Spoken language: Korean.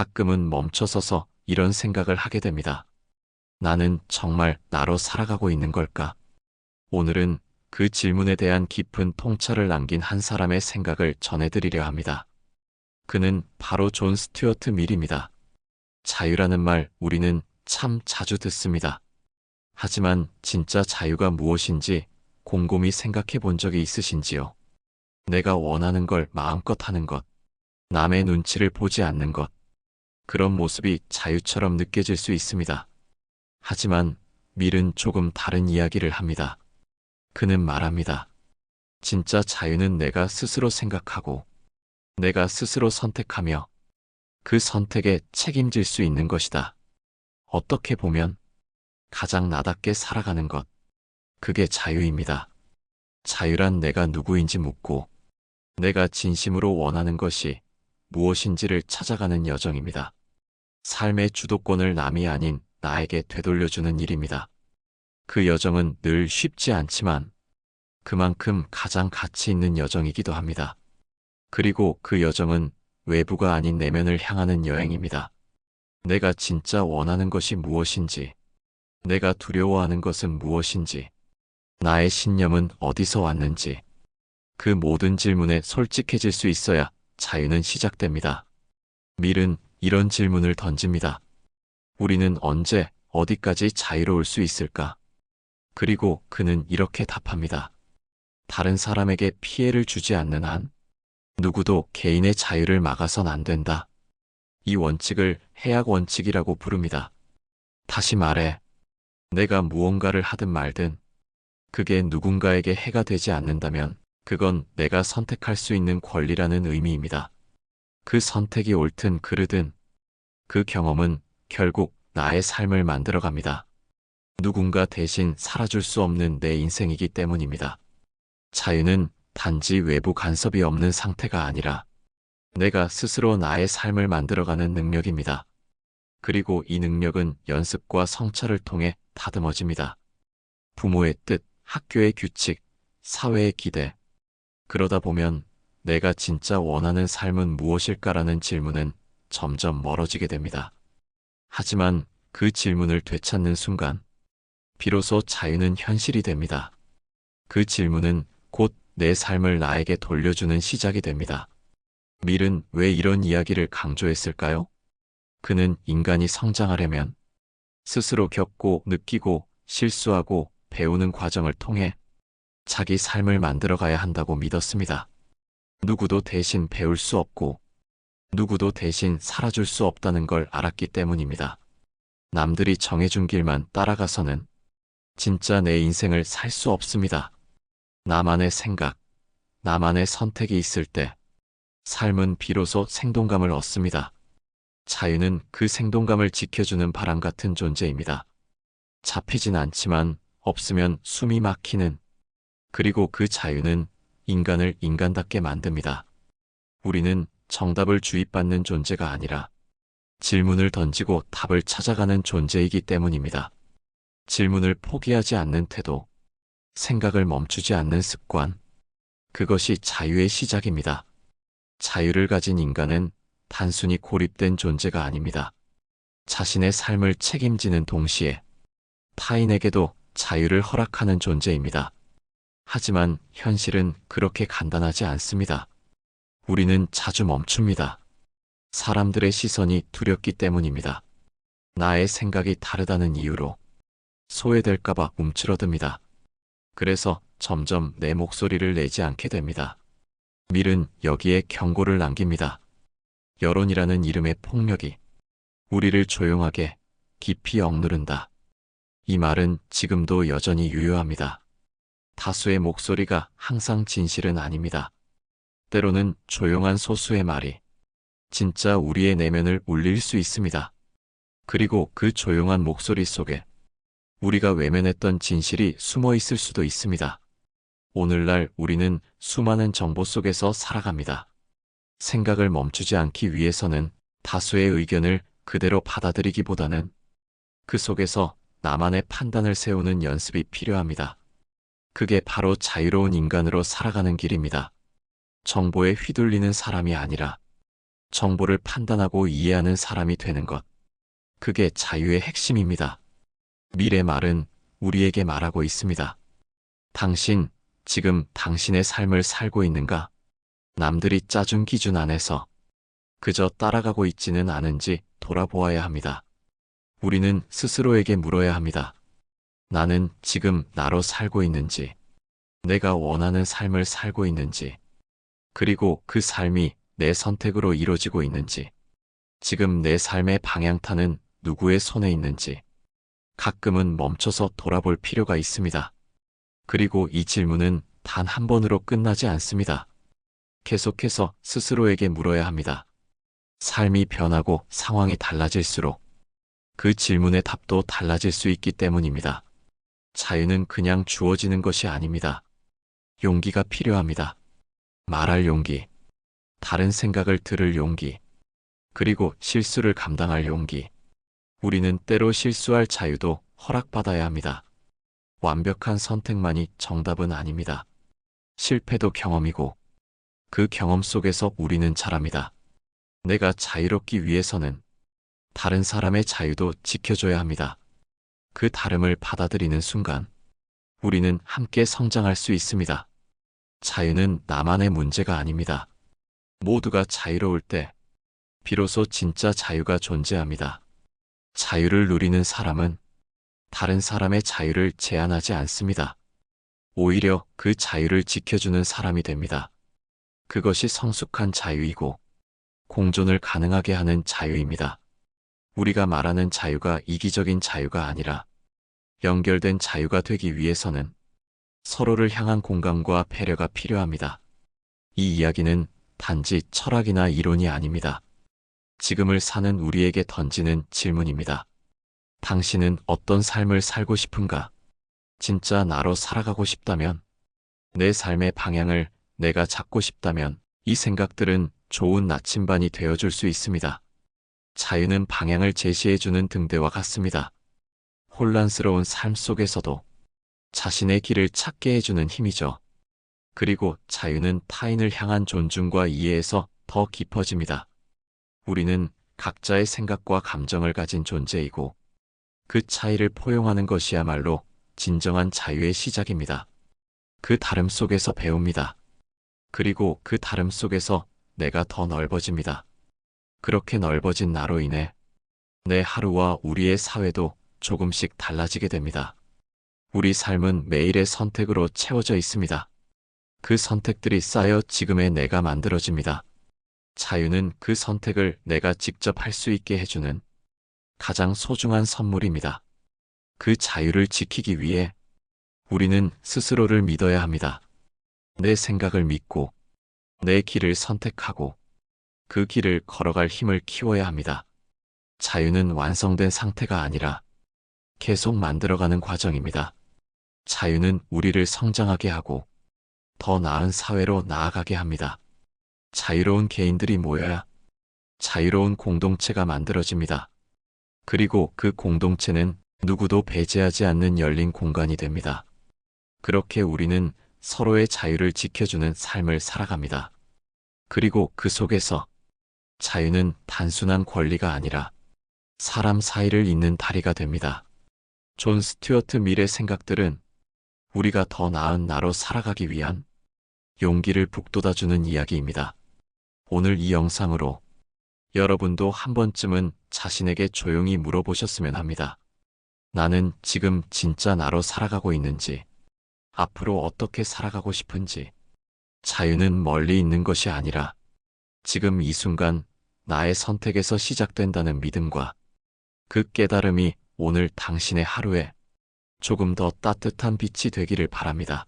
가끔은 멈춰서서 이런 생각을 하게 됩니다. 나는 정말 나로 살아가고 있는 걸까? 오늘은 그 질문에 대한 깊은 통찰을 남긴 한 사람의 생각을 전해드리려 합니다. 그는 바로 존 스튜어트 밀입니다. 자유라는 말 우리는 참 자주 듣습니다. 하지만 진짜 자유가 무엇인지 곰곰이 생각해 본 적이 있으신지요? 내가 원하는 걸 마음껏 하는 것, 남의 눈치를 보지 않는 것, 그런 모습이 자유처럼 느껴질 수 있습니다. 하지만 밀은 조금 다른 이야기를 합니다. 그는 말합니다. 진짜 자유는 내가 스스로 생각하고, 내가 스스로 선택하며, 그 선택에 책임질 수 있는 것이다. 어떻게 보면 가장 나답게 살아가는 것, 그게 자유입니다. 자유란 내가 누구인지 묻고, 내가 진심으로 원하는 것이 무엇인지를 찾아가는 여정입니다. 삶의 주도권을 남이 아닌 나에게 되돌려주는 일입니다. 그 여정은 늘 쉽지 않지만 그만큼 가장 가치 있는 여정이기도 합니다. 그리고 그 여정은 외부가 아닌 내면을 향하는 여행입니다. 내가 진짜 원하는 것이 무엇인지, 내가 두려워하는 것은 무엇인지, 나의 신념은 어디서 왔는지, 그 모든 질문에 솔직해질 수 있어야 자유는 시작됩니다. 밀은 이런 질문을 던집니다. 우리는 언제, 어디까지 자유로울 수 있을까? 그리고 그는 이렇게 답합니다. 다른 사람에게 피해를 주지 않는 한, 누구도 개인의 자유를 막아선 안 된다. 이 원칙을 해악 원칙이라고 부릅니다. 다시 말해, 내가 무언가를 하든 말든, 그게 누군가에게 해가 되지 않는다면, 그건 내가 선택할 수 있는 권리라는 의미입니다. 그 선택이 옳든 그르든, 그 경험은 결국 나의 삶을 만들어갑니다. 누군가 대신 살아줄 수 없는 내 인생이기 때문입니다. 자유는 단지 외부 간섭이 없는 상태가 아니라 내가 스스로 나의 삶을 만들어가는 능력입니다. 그리고 이 능력은 연습과 성찰을 통해 다듬어집니다. 부모의 뜻, 학교의 규칙, 사회의 기대. 그러다 보면 내가 진짜 원하는 삶은 무엇일까라는 질문은 점점 멀어지게 됩니다. 하지만 그 질문을 되찾는 순간 비로소 자유는 현실이 됩니다. 그 질문은 곧 내 삶을 나에게 돌려주는 시작이 됩니다. 밀은 왜 이런 이야기를 강조했을까요? 그는 인간이 성장하려면 스스로 겪고 느끼고 실수하고 배우는 과정을 통해 자기 삶을 만들어가야 한다고 믿었습니다. 누구도 대신 배울 수 없고 누구도 대신 살아줄 수 없다는 걸 알았기 때문입니다. 남들이 정해준 길만 따라가서는 진짜 내 인생을 살 수 없습니다. 나만의 생각, 나만의 선택이 있을 때 삶은 비로소 생동감을 얻습니다. 자유는 그 생동감을 지켜주는 바람 같은 존재입니다. 잡히진 않지만 없으면 숨이 막히는, 그리고 그 자유는 인간을 인간답게 만듭니다. 우리는 정답을 주입받는 존재가 아니라 질문을 던지고 답을 찾아가는 존재이기 때문입니다. 질문을 포기하지 않는 태도, 생각을 멈추지 않는 습관, 그것이 자유의 시작입니다. 자유를 가진 인간은 단순히 고립된 존재가 아닙니다. 자신의 삶을 책임지는 동시에 타인에게도 자유를 허락하는 존재입니다. 하지만 현실은 그렇게 간단하지 않습니다. 우리는 자주 멈춥니다. 사람들의 시선이 두렵기 때문입니다. 나의 생각이 다르다는 이유로 소외될까봐 움츠러듭니다. 그래서 점점 내 목소리를 내지 않게 됩니다. 밀은 여기에 경고를 남깁니다. 여론이라는 이름의 폭력이 우리를 조용하게 깊이 억누른다. 이 말은 지금도 여전히 유효합니다. 다수의 목소리가 항상 진실은 아닙니다. 때로는 조용한 소수의 말이 진짜 우리의 내면을 울릴 수 있습니다. 그리고 그 조용한 목소리 속에 우리가 외면했던 진실이 숨어 있을 수도 있습니다. 오늘날 우리는 수많은 정보 속에서 살아갑니다. 생각을 멈추지 않기 위해서는 다수의 의견을 그대로 받아들이기보다는 그 속에서 나만의 판단을 세우는 연습이 필요합니다. 그게 바로 자유로운 인간으로 살아가는 길입니다. 정보에 휘둘리는 사람이 아니라 정보를 판단하고 이해하는 사람이 되는 것. 그게 자유의 핵심입니다. 미래 말은 우리에게 말하고 있습니다. 당신, 지금 당신의 삶을 살고 있는가? 남들이 짜준 기준 안에서 그저 따라가고 있지는 않은지 돌아보아야 합니다. 우리는 스스로에게 물어야 합니다. 나는 지금 나로 살고 있는지, 내가 원하는 삶을 살고 있는지, 그리고 그 삶이 내 선택으로 이루어지고 있는지, 지금 내 삶의 방향타는 누구의 손에 있는지, 가끔은 멈춰서 돌아볼 필요가 있습니다. 그리고 이 질문은 단 한 번으로 끝나지 않습니다. 계속해서 스스로에게 물어야 합니다. 삶이 변하고 상황이 달라질수록 그 질문의 답도 달라질 수 있기 때문입니다. 자유는 그냥 주어지는 것이 아닙니다. 용기가 필요합니다. 말할 용기, 다른 생각을 들을 용기, 그리고 실수를 감당할 용기. 우리는 때로 실수할 자유도 허락받아야 합니다. 완벽한 선택만이 정답은 아닙니다. 실패도 경험이고 그 경험 속에서 우리는 자랍니다. 내가 자유롭기 위해서는 다른 사람의 자유도 지켜줘야 합니다. 그 다름을 받아들이는 순간 우리는 함께 성장할 수 있습니다. 자유는 나만의 문제가 아닙니다. 모두가 자유로울 때 비로소 진짜 자유가 존재합니다. 자유를 누리는 사람은 다른 사람의 자유를 제한하지 않습니다. 오히려 그 자유를 지켜주는 사람이 됩니다. 그것이 성숙한 자유이고 공존을 가능하게 하는 자유입니다. 우리가 말하는 자유가 이기적인 자유가 아니라 연결된 자유가 되기 위해서는 서로를 향한 공감과 배려가 필요합니다. 이 이야기는 단지 철학이나 이론이 아닙니다. 지금을 사는 우리에게 던지는 질문입니다. 당신은 어떤 삶을 살고 싶은가? 진짜 나로 살아가고 싶다면, 내 삶의 방향을 내가 잡고 싶다면, 이 생각들은 좋은 나침반이 되어줄 수 있습니다. 자유는 방향을 제시해주는 등대와 같습니다. 혼란스러운 삶 속에서도 자신의 길을 찾게 해주는 힘이죠. 그리고 자유는 타인을 향한 존중과 이해에서 더 깊어집니다. 우리는 각자의 생각과 감정을 가진 존재이고 그 차이를 포용하는 것이야말로 진정한 자유의 시작입니다. 그 다름 속에서 배웁니다. 그리고 그 다름 속에서 내가 더 넓어집니다. 그렇게 넓어진 나로 인해 내 하루와 우리의 사회도 조금씩 달라지게 됩니다. 우리 삶은 매일의 선택으로 채워져 있습니다. 그 선택들이 쌓여 지금의 내가 만들어집니다. 자유는 그 선택을 내가 직접 할 수 있게 해주는 가장 소중한 선물입니다. 그 자유를 지키기 위해 우리는 스스로를 믿어야 합니다. 내 생각을 믿고 내 길을 선택하고 그 길을 걸어갈 힘을 키워야 합니다. 자유는 완성된 상태가 아니라 계속 만들어가는 과정입니다. 자유는 우리를 성장하게 하고 더 나은 사회로 나아가게 합니다. 자유로운 개인들이 모여야 자유로운 공동체가 만들어집니다. 그리고 그 공동체는 누구도 배제하지 않는 열린 공간이 됩니다. 그렇게 우리는 서로의 자유를 지켜주는 삶을 살아갑니다. 그리고 그 속에서 자유는 단순한 권리가 아니라 사람 사이를 잇는 다리가 됩니다. 존 스튜어트 밀의 생각들은 우리가 더 나은 나로 살아가기 위한 용기를 북돋아주는 이야기입니다. 오늘 이 영상으로 여러분도 한 번쯤은 자신에게 조용히 물어보셨으면 합니다. 나는 지금 진짜 나로 살아가고 있는지, 앞으로 어떻게 살아가고 싶은지. 자유는 멀리 있는 것이 아니라 지금 이 순간 나의 선택에서 시작된다는 믿음과 그 깨달음이 오늘 당신의 하루에 조금 더 따뜻한 빛이 되기를 바랍니다.